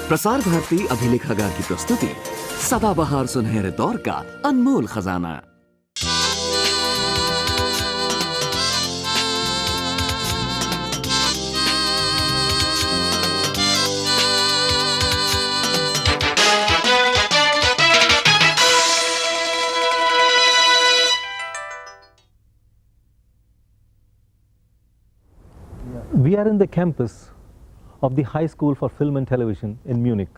प्रसार भारती अभिलेखागार की प्रस्तुति सदाबहार सुनहरे दौर का अनमोल खजाना। We are in the campus of the High School for Film and Television in Munich.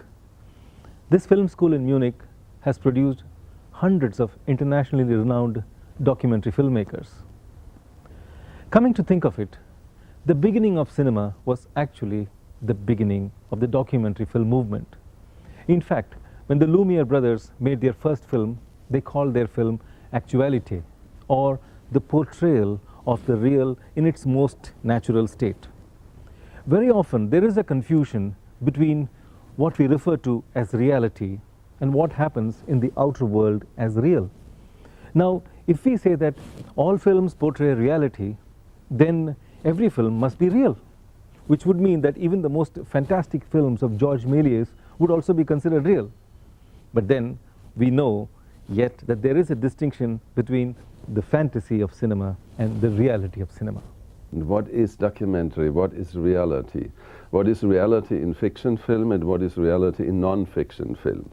This film school in Munich has produced hundreds of internationally renowned documentary filmmakers. Coming to think of it, the beginning of cinema was actually the beginning of the documentary film movement. In fact, when the Lumiere brothers made their first film, they called their film Actualité, or the portrayal of the real in its most natural state. Very often there is a confusion between what we refer to as reality and what happens in the outer world as real. Now, if we say that all films portray reality, then every film must be real, which would mean that even the most fantastic films of Georges Méliès would also be considered real. But then we know yet that there is a distinction between the fantasy of cinema and the reality of cinema. What is documentary? What is reality? What is reality in fiction film and what is reality in non-fiction film?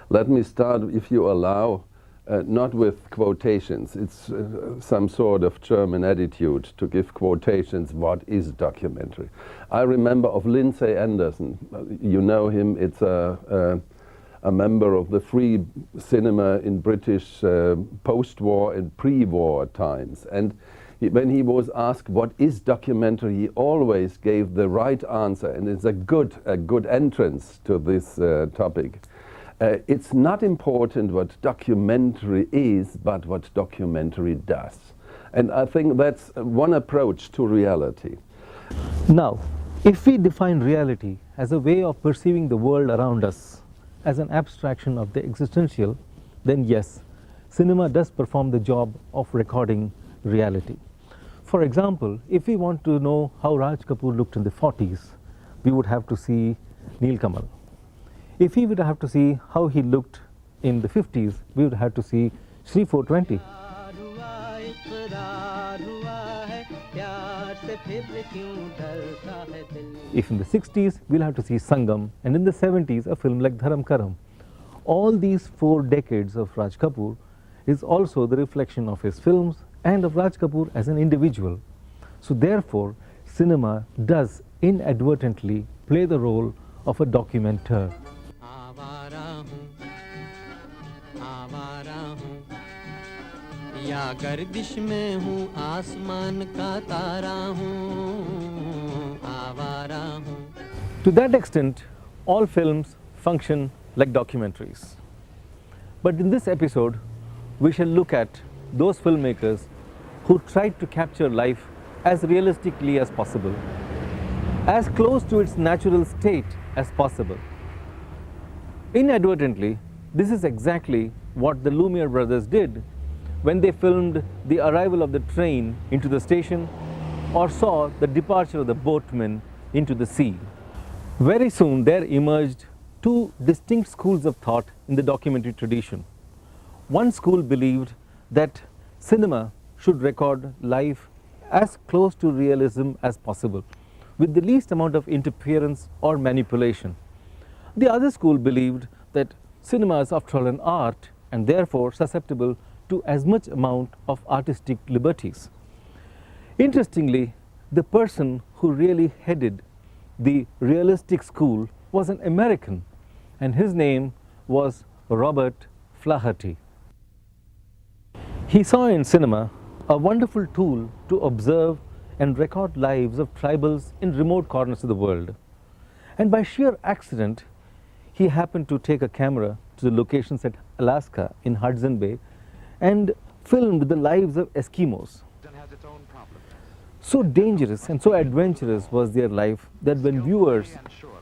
Let me start, if you allow, not with quotations. It's some sort of German attitude to give quotations. What is documentary? I remember of Lindsay Anderson. You know him. It's a member of the free cinema in British post-war and pre-war times. And when he was asked what is documentary, he always gave the right answer, and it's a good entrance to this topic. It's not important what documentary is, but what documentary does. And I think that's one approach to reality. Now, if we define reality as a way of perceiving the world around us, as an abstraction of the existential, then yes, cinema does perform the job of recording reality. For example, if we want to know how Raj Kapoor looked in the 40s, we would have to see Neel Kamal. If we would have to see how he looked in the 50s, we would have to see Shri 420. If in the 60s, we'll have to see Sangam, and in the 70s, a film like Dharam Karam. All these 4 decades of Raj Kapoor is also the reflection of his films and of Raj Kapoor as an individual. So therefore, cinema does inadvertently play the role of a documenter. या गर्दिश में हूँ आसमान का तारा हूँ आवारा हूँ. To that extent, all films function like documentaries. But in this episode, we shall look at those filmmakers who tried to capture life as realistically as possible, as close to its natural state as possible. Inadvertently, this is exactly what the Lumiere brothers did when they filmed the arrival of the train into the station or saw the departure of the boatmen into the sea. Very soon there emerged 2 distinct schools of thought in the documentary tradition. One school believed that cinema should record life as close to realism as possible, with the least amount of interference or manipulation. The other school believed that cinema is after all an art and therefore susceptible to as much amount of artistic liberties. Interestingly, the person who really headed the realistic school was an American, and his name was Robert Flaherty. He saw in cinema a wonderful tool to observe and record lives of tribals in remote corners of the world. And by sheer accident, he happened to take a camera to the locations at Alaska in Hudson Bay and filmed the lives of Eskimos. So dangerous and so adventurous was their life that when viewers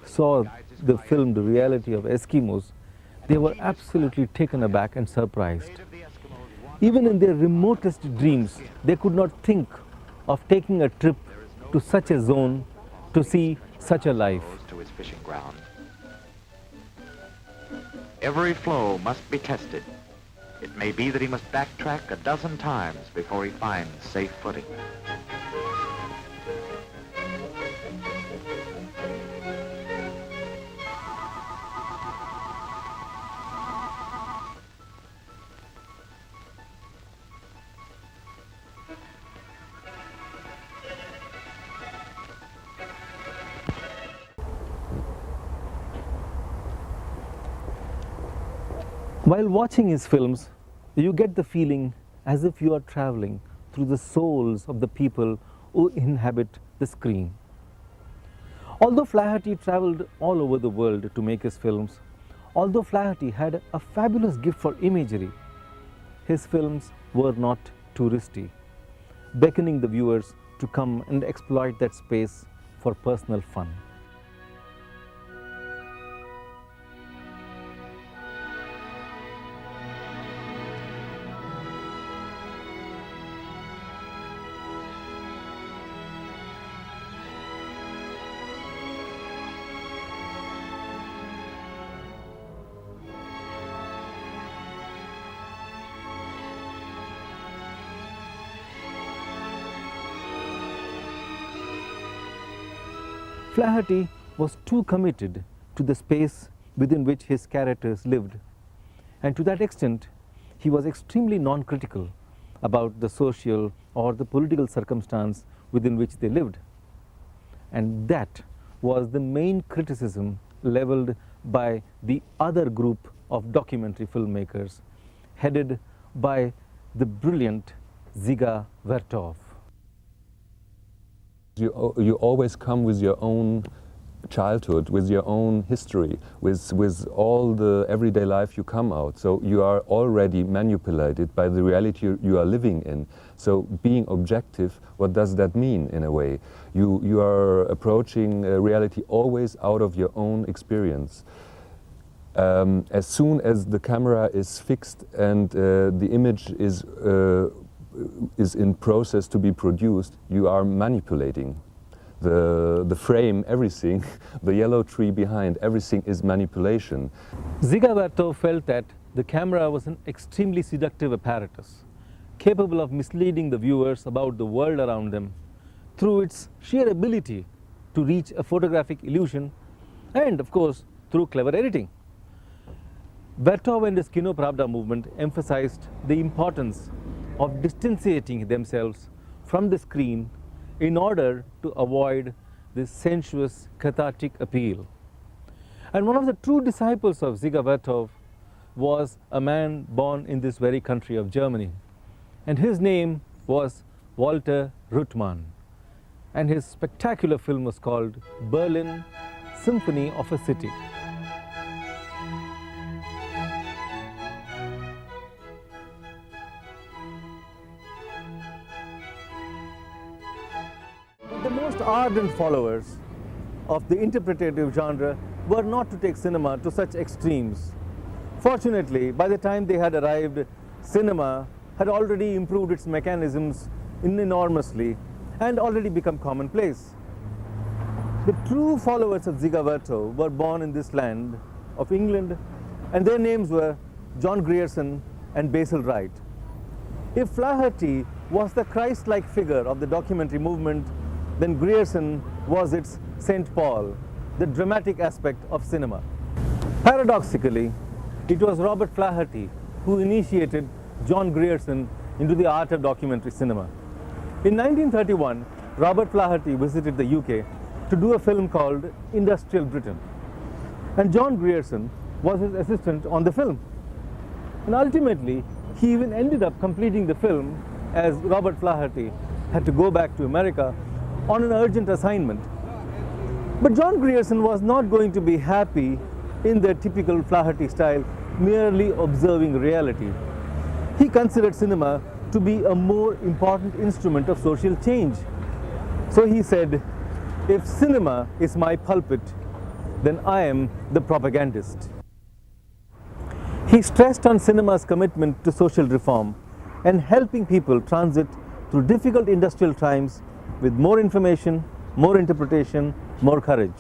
saw the filmed reality of Eskimos, they were absolutely taken aback and surprised. Even in their remotest dreams, they could not think of taking a trip to such a zone to see such a life. Every flow must be tested. It may be that he must backtrack a dozen times before he finds safe footing. While watching his films, you get the feeling as if you are traveling through the souls of the people who inhabit the screen. Although Flaherty traveled all over the world to make his films, although Flaherty had a fabulous gift for imagery, his films were not touristy, beckoning the viewers to come and exploit that space for personal fun. Flaherty was too committed to the space within which his characters lived, and to that extent he was extremely non-critical about the social or the political circumstance within which they lived. And that was the main criticism leveled by the other group of documentary filmmakers headed by the brilliant Dziga Vertov. You always come with your own childhood, with your own history, with all the everyday life you come out. So you are already manipulated by the reality you are living in. So being objective, what does that mean in a way? You are approaching reality always out of your own experience. As soon as the camera is fixed and the image is in process to be produced, you are manipulating. The frame, everything, the yellow tree behind, everything is manipulation. Dziga Vertov felt that the camera was an extremely seductive apparatus, capable of misleading the viewers about the world around them through its sheer ability to reach a photographic illusion and, of course, through clever editing. Vertov and his Kino Pravda movement emphasized the importance of distanciating themselves from the screen in order to avoid this sensuous, cathartic appeal. And one of the true disciples of Dziga Vertov was a man born in this very country of Germany. And his name was Walter Ruttmann. And his spectacular film was called Berlin, Symphony of a City. The most ardent followers of the interpretative genre were not to take cinema to such extremes. Fortunately, by the time they had arrived, cinema had already improved its mechanisms enormously and already become commonplace. The true followers of Dziga Vertov were born in this land of England, and their names were John Grierson and Basil Wright. If Flaherty was the Christ-like figure of the documentary movement, then Grierson was its St. Paul, the dramatic aspect of cinema. Paradoxically, it was Robert Flaherty who initiated John Grierson into the art of documentary cinema. In 1931, Robert Flaherty visited the UK to do a film called Industrial Britain. And John Grierson was his assistant on the film. And ultimately, he even ended up completing the film as Robert Flaherty had to go back to America on an urgent assignment. But John Grierson was not going to be happy in the typical Flaherty style, merely observing reality. He considered cinema to be a more important instrument of social change. So he said, if cinema is my pulpit, then I am the propagandist. He stressed on cinema's commitment to social reform and helping people transit through difficult industrial times with more information, more interpretation, more courage.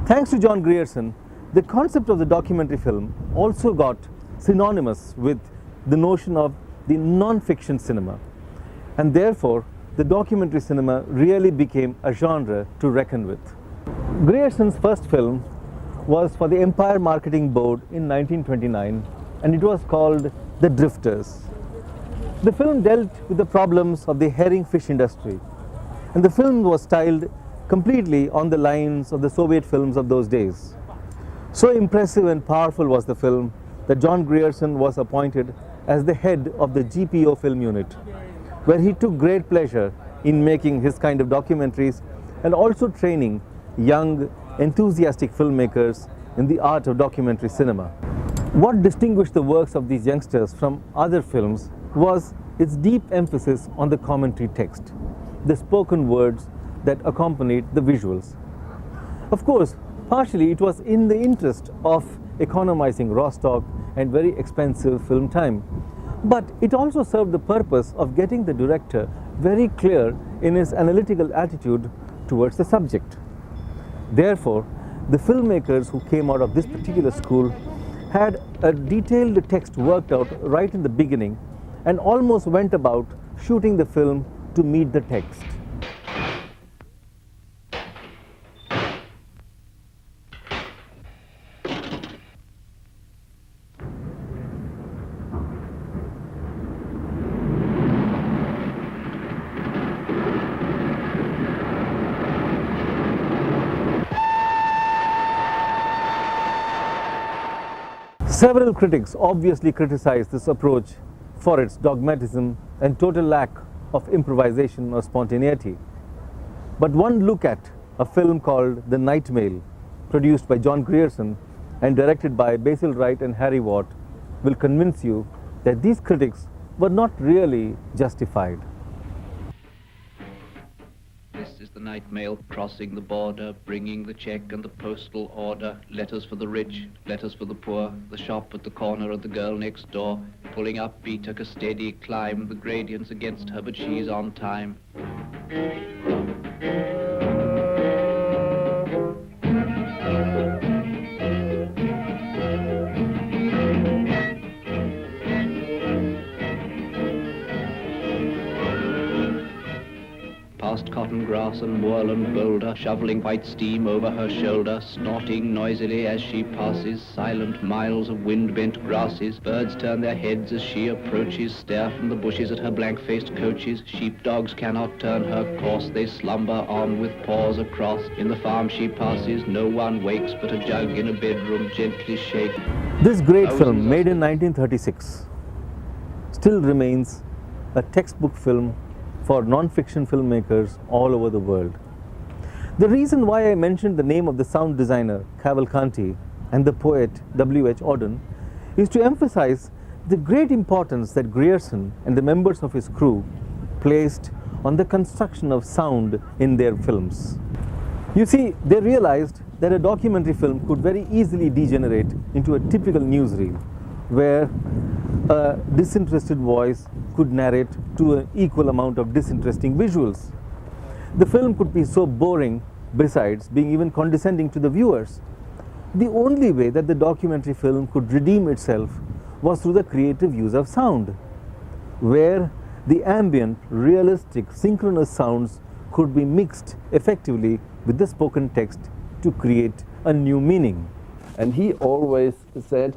Thanks to John Grierson, the concept of the documentary film also got synonymous with the notion of the non-fiction cinema, and therefore the documentary cinema really became a genre to reckon with. Grierson's first film was for the Empire Marketing Board in 1929, and it was called The Drifters. The film dealt with the problems of the herring fish industry, and the film was styled completely on the lines of the Soviet films of those days. So impressive and powerful was the film that John Grierson was appointed as the head of the GPO film unit, where he took great pleasure in making his kind of documentaries and also training young, enthusiastic filmmakers in the art of documentary cinema. What distinguished the works of these youngsters from other films was its deep emphasis on the commentary text, the spoken words that accompanied the visuals. Of course, partially it was in the interest of economizing raw stock and very expensive film time, but it also served the purpose of getting the director very clear in his analytical attitude towards the subject. Therefore, the filmmakers who came out of this particular school had a detailed text worked out right in the beginning and almost went about shooting the film to meet the text. Several critics obviously criticized this approach for its dogmatism and total lack of improvisation or spontaneity. But one look at a film called The Night Mail, produced by John Grierson and directed by Basil Wright and Harry Watt, will convince you that these critics were not really justified. This is the night mail crossing the border, bringing the check and the postal order, letters for the rich, letters for the poor, the shop at the corner of the girl next door. Pulling up, he took a steady climb, the gradients against her, but she's on time. Past cotton grass and moorland boulder, shoveling white steam over her shoulder, snorting noisily as she passes, silent miles of wind-bent grasses. Birds turn their heads as she approaches, stare from the bushes at her blank-faced coaches. Sheepdogs cannot turn her course, they slumber on with paws across. In the farm she passes, no one wakes, but a jug in a bedroom gently shakes. This great film, made in 1936, still remains a textbook film for non-fiction filmmakers all over the world. The reason why I mentioned the name of the sound designer Cavalcanti and the poet W.H. Auden is to emphasize the great importance that Grierson and the members of his crew placed on the construction of sound in their films. You see, they realized that a documentary film could very easily degenerate into a typical newsreel, where a disinterested voice could narrate to an equal amount of disinteresting visuals. The film could be so boring, besides being even condescending to the viewers. The only way that the documentary film could redeem itself was through the creative use of sound, where the ambient, realistic, synchronous sounds could be mixed effectively with the spoken text to create a new meaning. And he always said,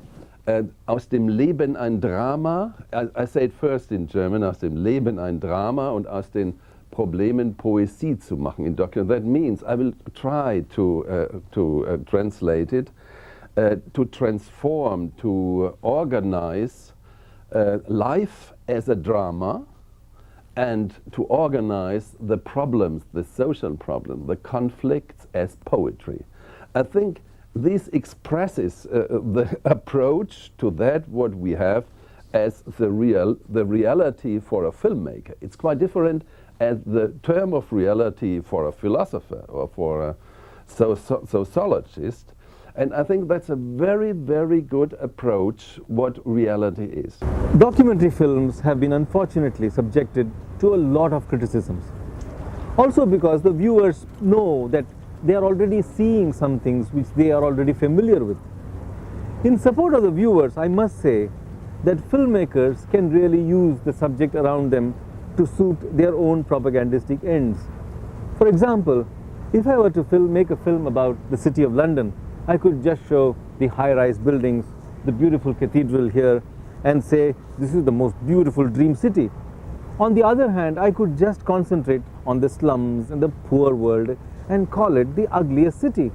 aus dem Leben ein Drama, I say it first in German, aus dem Leben ein Drama und aus den Problemen Poesie zu machen in document. That means, I will try to translate it, to transform, to organize life as a drama, and to organize the problems, the social problems, the conflicts as poetry. I think this expresses the approach to that what we have as the reality for a filmmaker. It's quite different as the term of reality for a philosopher or for a sociologist. And I think that's a very, very good approach what reality is. Documentary films have been unfortunately subjected to a lot of criticisms. Also because the viewers know that they are already seeing some things which they are already familiar with. In support of the viewers, I must say that filmmakers can really use the subject around them to suit their own propagandistic ends. For example, if I were to make a film about the city of London, I could just show the high-rise buildings, the beautiful cathedral here, and say this is the most beautiful dream city. On the other hand, I could just concentrate on the slums and the poor world and call it the ugliest city.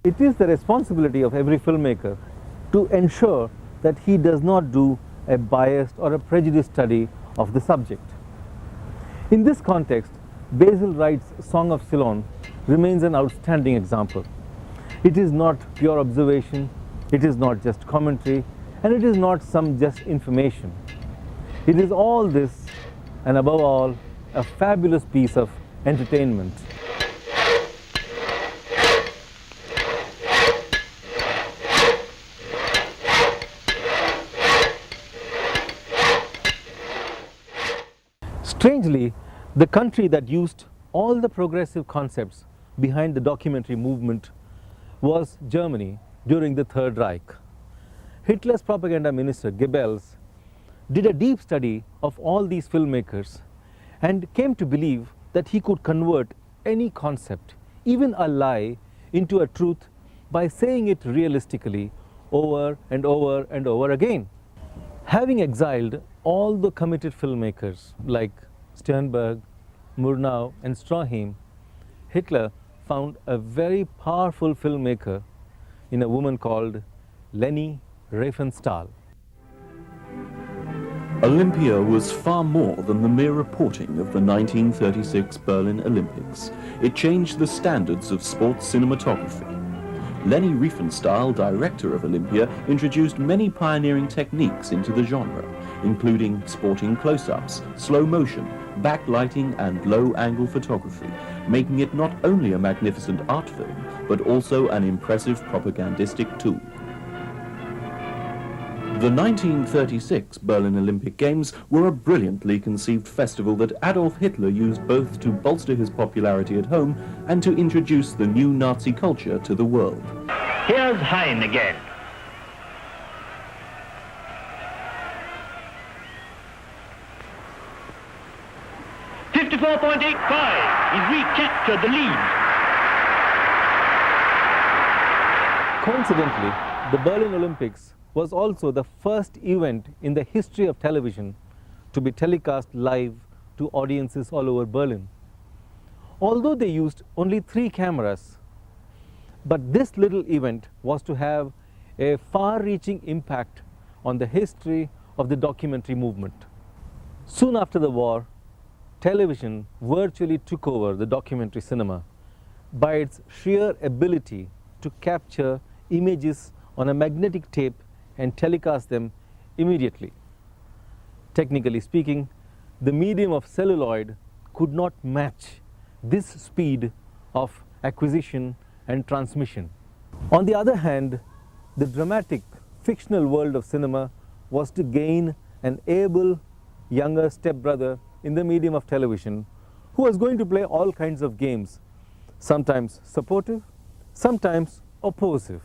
It is the responsibility of every filmmaker to ensure that he does not do a biased or a prejudiced study of the subject. In this context, Basil Wright's Song of Ceylon remains an outstanding example. It is not pure observation, it is not just commentary, and it is not some just information. It is all this, and above all, a fabulous piece of entertainment. Strangely, the country that used all the progressive concepts behind the documentary movement was Germany during the Third Reich. Hitler's propaganda minister Goebbels did a deep study of all these filmmakers and came to believe that he could convert any concept, even a lie, into a truth by saying it realistically over and over and over again. Having exiled all the committed filmmakers like Sternberg, Murnau and Stroheim, Hitler found a very powerful filmmaker in a woman called Leni Riefenstahl. Olympia was far more than the mere reporting of the 1936 Berlin Olympics. It changed the standards of sports cinematography. Leni Riefenstahl, director of Olympia, introduced many pioneering techniques into the genre, including sporting close-ups, slow motion, backlighting and low-angle photography, making it not only a magnificent art film, but also an impressive propagandistic tool. The 1936 Berlin Olympic Games were a brilliantly conceived festival that Adolf Hitler used both to bolster his popularity at home and to introduce the new Nazi culture to the world. Here's Hein again. .85. He's recaptured the lead. Coincidentally, the Berlin Olympics was also the first event in the history of television to be telecast live to audiences all over Berlin. Although they used only 3 cameras, but this little event was to have a far-reaching impact on the history of the documentary movement. Soon after the war, television virtually took over the documentary cinema by its sheer ability to capture images on a magnetic tape and telecast them immediately. Technically speaking, the medium of celluloid could not match this speed of acquisition and transmission. On the other hand, the dramatic fictional world of cinema was to gain an able younger stepbrother in the medium of television who was going to play all kinds of games, sometimes supportive, sometimes opposive.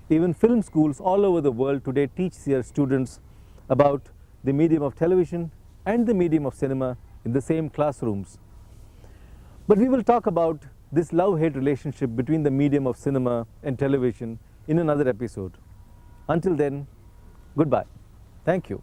Even film schools all over the world today teach their students about the medium of television and the medium of cinema in the same classrooms. But we will talk about this love-hate relationship between the medium of cinema and television in another episode. Until then, goodbye. Thank you.